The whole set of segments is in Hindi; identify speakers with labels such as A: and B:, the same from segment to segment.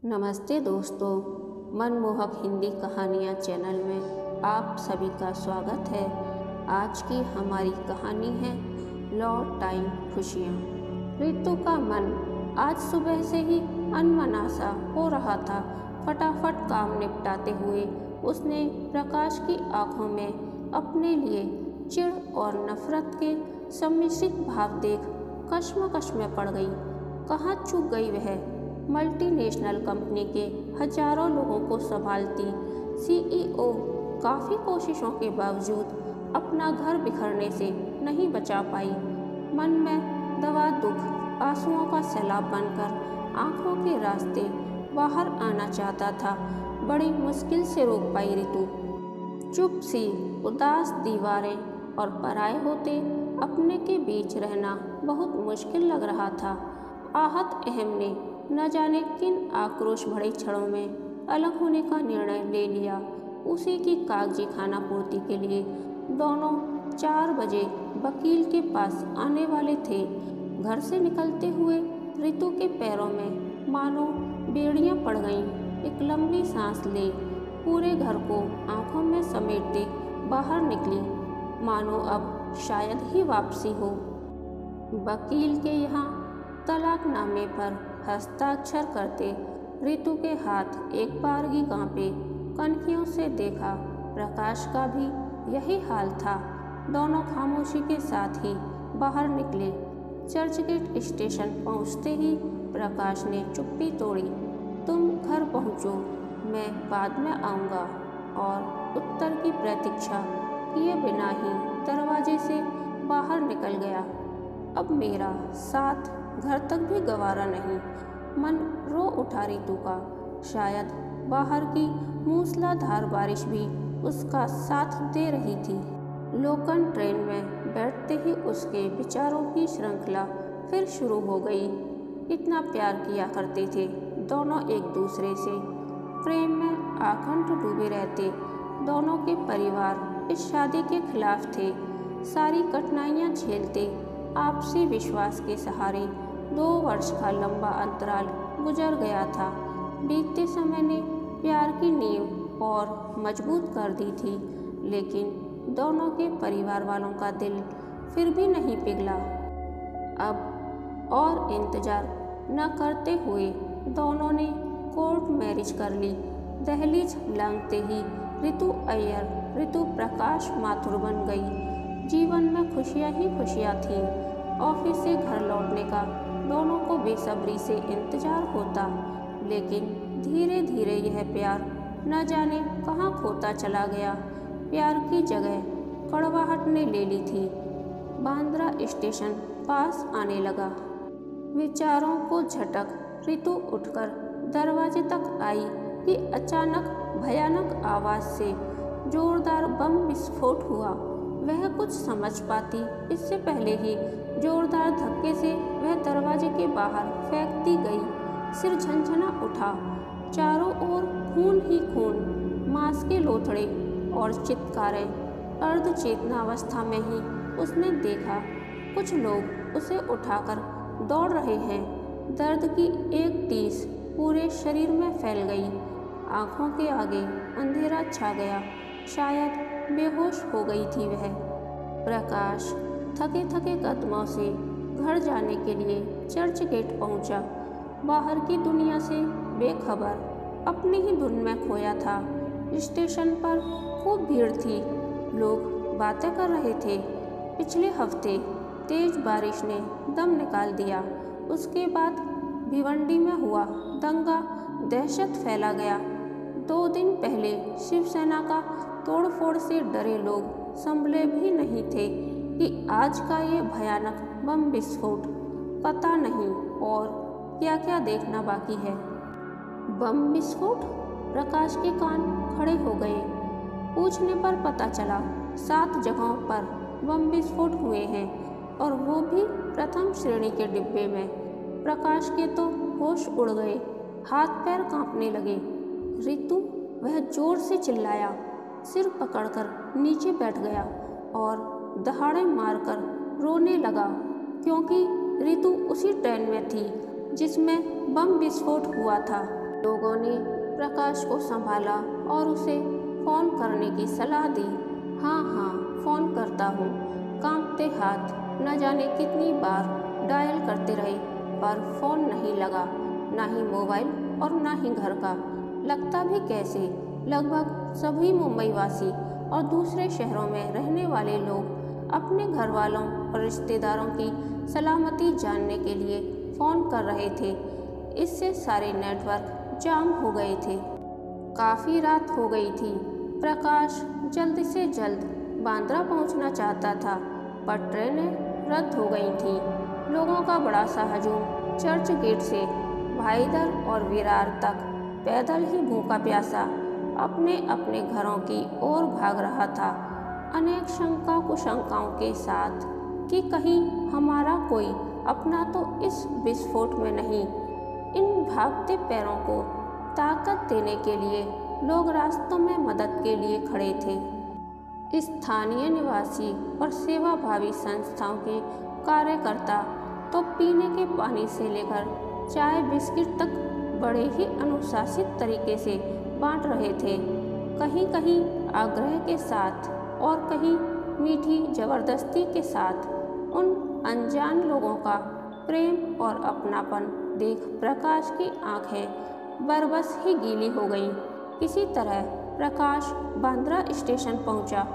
A: नमस्ते दोस्तों, मनमोहक हिंदी कहानियाँ चैनल में आप सभी का स्वागत है। आज की हमारी कहानी है लौट आई खुशियाँ। रितु का मन आज सुबह से ही अनमना सा हो रहा था। फटाफट काम निपटाते हुए उसने प्रकाश की आंखों में अपने लिए चिढ़ और नफरत के सम्मिश्रित भाव देख कश्मकश में पड़ गई। कहाँ चूक गई वह मल्टीनेशनल कंपनी के हजारों लोगों को संभालती सीईओ काफ़ी कोशिशों के बावजूद अपना घर बिखरने से नहीं बचा पाई। मन में दवा दुख आंसुओं का सैलाब बनकर आंखों के रास्ते बाहर आना चाहता था। बड़ी मुश्किल से रोक पाई रितु। चुप सी उदास दीवारें और पराए होते अपने के बीच रहना बहुत मुश्किल लग रहा था। आहत अहम ने न जाने किन आक्रोश भरे क्षणों में अलग होने का निर्णय ले लिया। उसी की कागजी खाना पूर्ति के लिए दोनों 4 बजे वकील के पास आने वाले थे। घर से निकलते हुए रितु के पैरों में मानो बेड़ियां पड़ गईं। एक लंबी सांस ले पूरे घर को आंखों में समेटते बाहर निकली, मानो अब शायद ही वापसी हो। वकील के यहाँ तलाकनामे पर हस्ताक्षर करते रितु के हाथ एक बारगी कांपे। कनखियों से देखा प्रकाश का भी यही हाल था। दोनों खामोशी के साथ ही बाहर निकले। चर्चगेट स्टेशन पहुंचते ही प्रकाश ने चुप्पी तोड़ी। तुम घर पहुंचो, मैं बाद में आऊँगा। और उत्तर की प्रतीक्षा किए बिना ही दरवाजे से बाहर निकल गया। अब मेरा साथ घर तक भी गवारा नहीं। मन रो उठा रितु का। शायद बाहर की मूसलाधार बारिश भी उसका साथ दे रही थी। लोकल ट्रेन में बैठते ही उसके विचारों की श्रृंखला फिर शुरू हो गई। इतना प्यार किया करते थे दोनों एक दूसरे से। प्रेम में आखंड डूबे रहते। दोनों के परिवार इस शादी के खिलाफ थे। सारी कठिनाइयाँ झेलते आपसी विश्वास के सहारे 2 वर्ष का लंबा अंतराल गुजर गया था। बीतते समय ने प्यार की नींव और मजबूत कर दी थी, लेकिन दोनों के परिवार वालों का दिल फिर भी नहीं पिघला। अब और इंतजार न करते हुए दोनों ने कोर्ट मैरिज कर ली। दहलीज लांघते ही रितु अय्यर रितु प्रकाश माथुर बन गई। जीवन में खुशियाँ ही खुशियाँ थीं। ऑफिस से घर लौटने का दोनों को बेसब्री से इंतजार होता, लेकिन धीरे धीरे यह प्यार न जाने कहाँ खोता चला गया। प्यार की जगह कड़वाहट ने ले ली थी। बांद्रा स्टेशन पास आने लगा। विचारों को झटक रितु उठकर दरवाजे तक आई कि अचानक भयानक आवाज़ से जोरदार बम विस्फोट हुआ। वह कुछ समझ पाती इससे पहले ही जोरदार धक्के से वह दरवाजे के बाहर फेंकती गई। सिर झंझना उठा। चारों ओर खून ही खून, मांस के लोथड़े और चित्कारें। अर्ध चेतनावस्था में ही उसने देखा कुछ लोग उसे उठाकर दौड़ रहे हैं। दर्द की एक टीस पूरे शरीर में फैल गई। आंखों के आगे अंधेरा छा गया। शायद बेहोश हो गई थी वह। प्रकाश थके थके कदमों से घर जाने के लिए चर्च गेट पहुंचा। बाहर की दुनिया से बेखबर अपनी ही धुन में खोया था। स्टेशन पर खूब भीड़ थी। लोग बातें कर रहे थे। पिछले हफ्ते तेज बारिश ने दम निकाल दिया। उसके बाद भिवंडी में हुआ दंगा, दहशत फैला गया। 2 दिन पहले शिवसेना का तोड़फोड़ से डरे लोग संभले भी नहीं थे कि आज का ये भयानक बम विस्फोट। पता नहीं और क्या क्या देखना बाकी है। बम विस्फोट? प्रकाश के कान खड़े हो गए। पूछने पर पता चला 7 जगहों पर बम विस्फोट हुए हैं, और वो भी प्रथम श्रेणी के डिब्बे में। प्रकाश के तो होश उड़ गए। हाथ पैर कांपने लगे। रितु, वह जोर से चिल्लाया। सिर पकड़कर नीचे बैठ गया और दहाड़े मारकर रोने लगा, क्योंकि रितु उसी ट्रेन में थी जिसमें बम विस्फोट हुआ था। लोगों ने प्रकाश को संभाला और उसे फ़ोन करने की सलाह दी। हाँ हाँ, फ़ोन करता हूँ। कांपते हाथ न जाने कितनी बार डायल करते रहे, पर फ़ोन नहीं लगा, ना ही मोबाइल और ना ही घर का। लगता भी कैसे? लगभग सभी मुंबई वासी और दूसरे शहरों में रहने वाले लोग अपने घर वालों और रिश्तेदारों की सलामती जानने के लिए फ़ोन कर रहे थे। इससे सारे नेटवर्क जाम हो गए थे। काफ़ी रात हो गई थी। प्रकाश जल्द से जल्द बांद्रा पहुंचना चाहता था, पर ट्रेनें रद्द हो गई थीं। लोगों का बड़ा सा हजूम चर्च गेट से भाईदर और विरार तक पैदल ही भूखा प्यासा अपने अपने घरों की ओर भाग रहा था, अनेक शंका कुशंकाओं के साथ कि कहीं हमारा कोई अपना तो इस विस्फोट में नहीं। इन भागते पैरों को ताकत देने के लिए लोग रास्तों में मदद के लिए खड़े थे। स्थानीय निवासी और सेवाभावी संस्थाओं के कार्यकर्ता तो पीने के पानी से लेकर चाय बिस्किट तक बड़े ही अनुशासित तरीके से बांट रहे थे। कहीं कहीं आग्रह के साथ और कहीं मीठी जबरदस्ती के साथ। उन अनजान लोगों का प्रेम और अपनापन देख प्रकाश की आंखें बरबस ही गीली हो गईं। किसी तरह प्रकाश बांद्रा स्टेशन पहुंचा।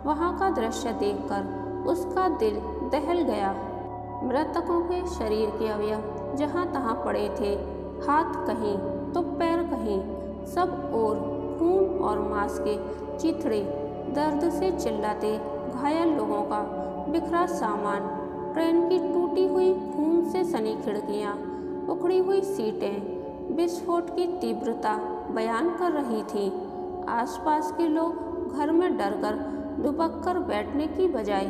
A: वहां का दृश्य देखकर उसका दिल दहल गया। मृतकों के शरीर के अवयव जहां तहां पड़े थे, हाथ कहीं तो पैर कहीं, सब ओर खून और मांस के चिथड़े, दर्द से चिल्लाते घायल लोगों का बिखरा सामान, ट्रेन की टूटी हुई खून से सनी खिड़कियां, उखड़ी हुई सीटें विस्फोट की तीव्रता बयान कर रही थी। आसपास के लोग घर में डरकर दुबक कर बैठने की बजाय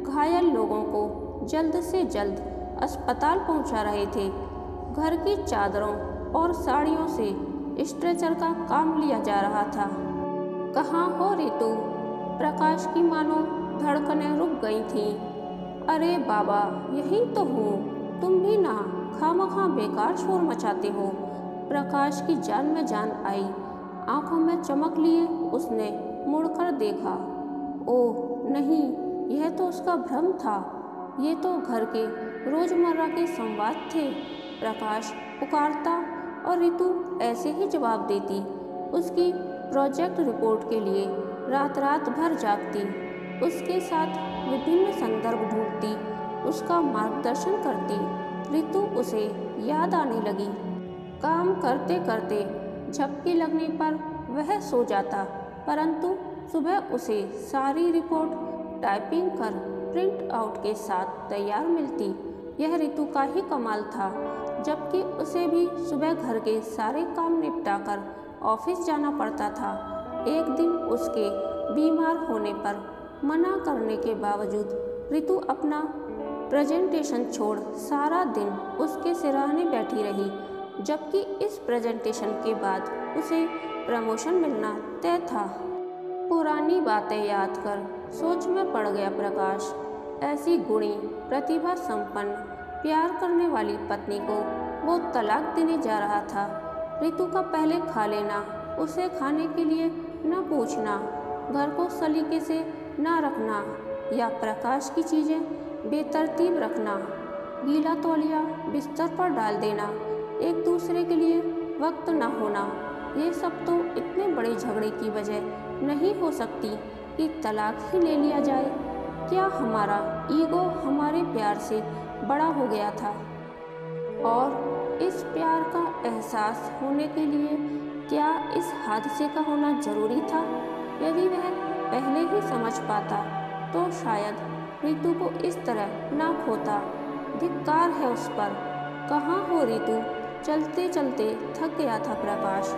A: घायल लोगों को जल्द से जल्द अस्पताल पहुंचा रहे थे। घर की चादरों और साड़ियों से स्ट्रेचर का काम लिया जा रहा था। कहाँ हो रितु? प्रकाश की मानो धड़कनें रुक गई थीं। अरे बाबा, यही तो हूँ। तुम भी ना खामखा बेकार शोर मचाते हो। प्रकाश की जान में जान आई। आंखों में चमक लिए उसने मुड़कर देखा। ओह नहीं, यह तो उसका भ्रम था। ये तो घर के रोजमर्रा के संवाद थे। प्रकाश पुकारता और रितु ऐसे ही जवाब देती। उसकी प्रोजेक्ट रिपोर्ट के लिए रात रात भर जागती, उसके साथ विभिन्न संदर्भ ढूंढती, उसका मार्गदर्शन करती। रितु उसे याद आने लगी। काम करते करते झपकी लगने पर वह सो जाता, परंतु सुबह उसे सारी रिपोर्ट टाइपिंग कर प्रिंट आउट के साथ तैयार मिलती। यह रितु का ही कमाल था। जबकि उसे भी सुबह घर के सारे काम निपटाकर ऑफिस जाना पड़ता था। एक दिन उसके बीमार होने पर मना करने के बावजूद रितु अपना प्रेजेंटेशन छोड़ सारा दिन उसके सिरहाने बैठी रही, जबकि इस प्रेजेंटेशन के बाद उसे प्रमोशन मिलना तय था। पुरानी बातें याद कर सोच में पड़ गया प्रकाश। ऐसी गुणी, प्रतिभा संपन्न, प्यार करने वाली पत्नी को वो तलाक देने जा रहा था। रितु का पहले खा लेना, उसे खाने के लिए न पूछना, घर को सलीके से न रखना या प्रकाश की चीज़ें बेतरतीब रखना, गीला तौलिया बिस्तर पर डाल देना, एक दूसरे के लिए वक्त न होना, ये सब तो इतने बड़े झगड़े की वजह नहीं हो सकती कि तलाक ही ले लिया जाए। क्या हमारा ईगो हमारे प्यार से बड़ा हो गया था? और इस प्यार का एहसास होने के लिए क्या इस हादसे का होना जरूरी था? यदि वह पहले ही समझ पाता तो शायद रितु को इस तरह ना खोता। धिक्कार है उस पर। कहाँ हो रितु? चलते चलते थक गया था प्रकाश।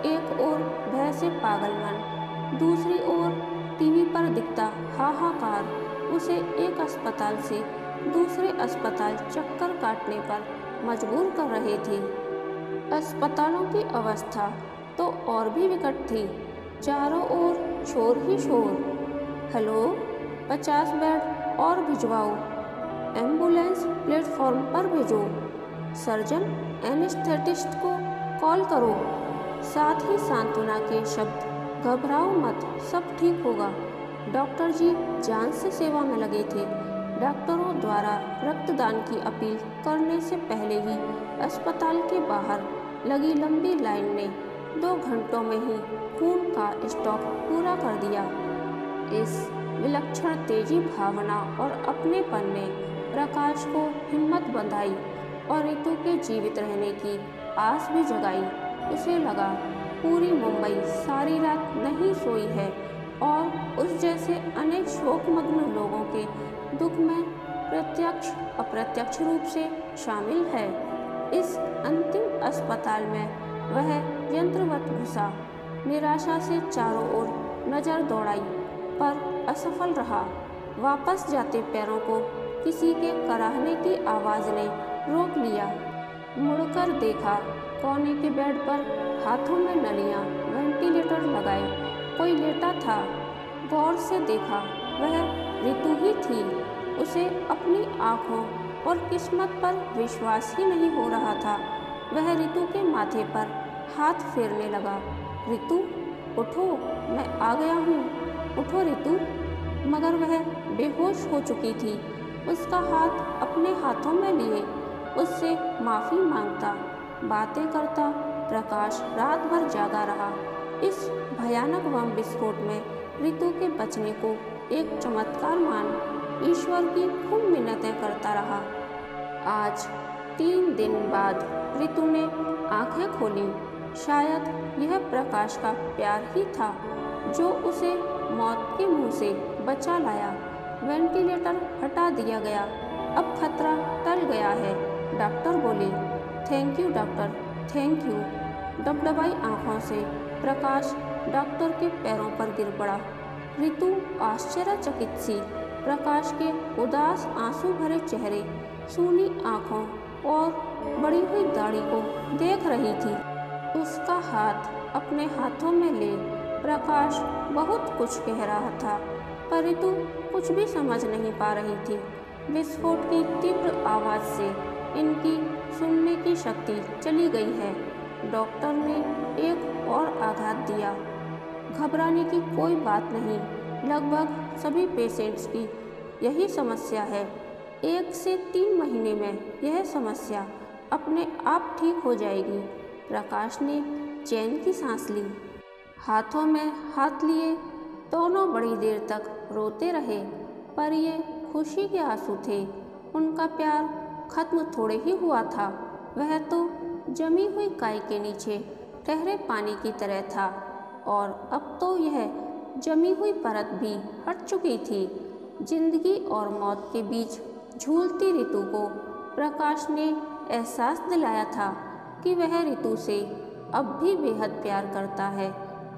A: एक ओर भय से पागल मन, दूसरी ओर टीवी पर दिखता हाहाकार उसे एक अस्पताल से दूसरे अस्पताल चक्कर काटने पर मजबूर कर रहे थे। अस्पतालों की अवस्था तो और भी विकट थी। चारों ओर शोर ही शोर। हेलो, 50 बेड और भिजवाओ, एम्बुलेंस प्लेटफॉर्म पर भेजो, सर्जन एनेस्थेटिस्ट को कॉल करो। साथ ही सांत्वना के शब्द, घबराओ मत, सब ठीक होगा। डॉक्टर जी जान से सेवा में लगे थे। डॉक्टरों द्वारा रक्तदान की अपील करने से पहले ही अस्पताल के बाहर लगी लंबी लाइन ने 2 घंटों में ही खून का स्टॉक पूरा कर दिया। इस विलक्षण तेजी, भावना और अपनेपन ने प्रकाश को हिम्मत बंधाई और रितु के जीवित रहने की आस भी जगाई। उसे लगा पूरी मुंबई सारी रात नहीं सोई है और उस जैसे अनेक शोकमग्न लोगों के दुख में प्रत्यक्ष अप्रत्यक्ष रूप से शामिल है। इस अंतिम अस्पताल में वह यंत्रवत घुसा, निराशा से चारों ओर नजर दौड़ाई पर असफल रहा। वापस जाते पैरों को किसी के कराहने की आवाज़ ने रोक लिया। मुड़कर देखा, कोने के बेड पर हाथों में नलियां, वेंटिलेटर लगाए कोई लेटा था। गौर से देखा, वह रितु ही थी। उसे अपनी आँखों और किस्मत पर विश्वास ही नहीं हो रहा था। वह रितु के माथे पर हाथ फेरने लगा। रितु उठो, मैं आ गया हूँ, उठो रितु। मगर वह बेहोश हो चुकी थी। उसका हाथ अपने हाथों में लिए उससे माफ़ी मांगता, बातें करता प्रकाश रात भर जागा रहा। इस भयानक बम विस्फोट में रितु के बचने को एक चमत्कार मान ईश्वर की खूब मिन्नतें करता रहा। आज 3 दिन बाद रितु ने आंखें खोली। शायद यह प्रकाश का प्यार ही था जो उसे मौत के मुंह से बचा लाया। वेंटिलेटर हटा दिया गया, अब खतरा टल गया है। डॉक्टर बोले, thank you doctor, thank you. डबडबाई आँखों से प्रकाश डॉक्टर के पैरों पर गिर पड़ा। रितु आश्चर्यचकित सी प्रकाश के उदास आंसू भरे चेहरे, सूनी आँखों और बड़ी हुई दाढ़ी को देख रही थी। उसका हाथ अपने हाथों में ले प्रकाश बहुत कुछ कह रहा था, पर रितु कुछ भी समझ नहीं पा रही थी। विस्फोट की तीव्र आवाज़ से इनकी सुनने की शक्ति चली गई है। डॉक्टर ने एक और आघात दिया। घबराने की कोई बात नहीं, लगभग सभी पेशेंट्स की यही समस्या है। 1 से 3 महीने में यह समस्या अपने आप ठीक हो जाएगी। प्रकाश ने चैन की सांस ली। हाथों में हाथ लिए दोनों बड़ी देर तक रोते रहे, पर ये खुशी के आंसू थे। उनका प्यार खत्म थोड़े ही हुआ था। वह तो जमी हुई काई के नीचे ठहरे पानी की तरह था और अब तो यह जमी हुई परत भी हट चुकी थी। जिंदगी और मौत के बीच झूलती रितु को प्रकाश ने एहसास दिलाया था कि वह रितु से अब भी बेहद प्यार करता है।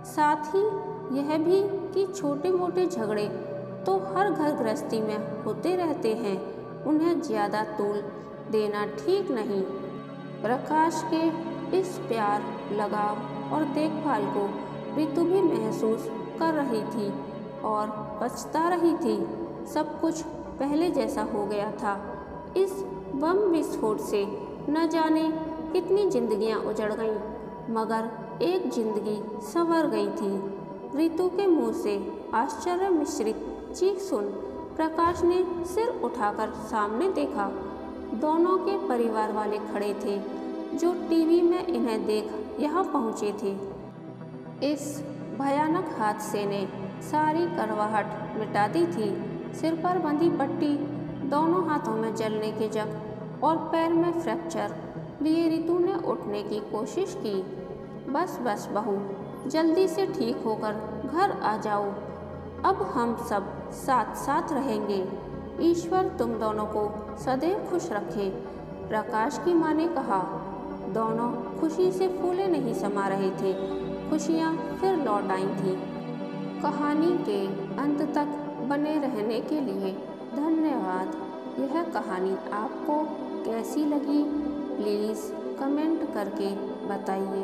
A: साथ ही यह भी कि छोटे मोटे झगड़े तो हर घर गृहस्थी में होते रहते हैं, उन्हें ज़्यादा तूल देना ठीक नहीं। प्रकाश के इस प्यार, लगाव और देखभाल को रितु भी महसूस कर रही थी और पछता रही थी। सब कुछ पहले जैसा हो गया था। इस बम विस्फोट से न जाने कितनी जिंदगियां उजड़ गईं, मगर एक जिंदगी संवर गई थी। रितु के मुंह से आश्चर्य मिश्रित चीख सुन प्रकाश ने सिर उठाकर सामने देखा। दोनों के परिवार वाले खड़े थे जो टीवी में इन्हें देख यहाँ पहुँचे थे। इस भयानक हादसे ने सारी कड़वाहट मिटा दी थी। सिर पर बंधी पट्टी, दोनों हाथों में जलने के जख्म और पैर में फ्रैक्चर लिए रितु ने उठने की कोशिश की। बस बस बहू, जल्दी से ठीक होकर घर आ जाओ। अब हम सब साथ साथ रहेंगे। ईश्वर तुम दोनों को सदैव खुश रखे, प्रकाश की माँ ने कहा। दोनों खुशी से फूले नहीं समा रहे थे। खुशियाँ फिर लौट आई थीं। कहानी के अंत तक बने रहने के लिए धन्यवाद। यह कहानी आपको कैसी लगी प्लीज़ कमेंट करके बताइए।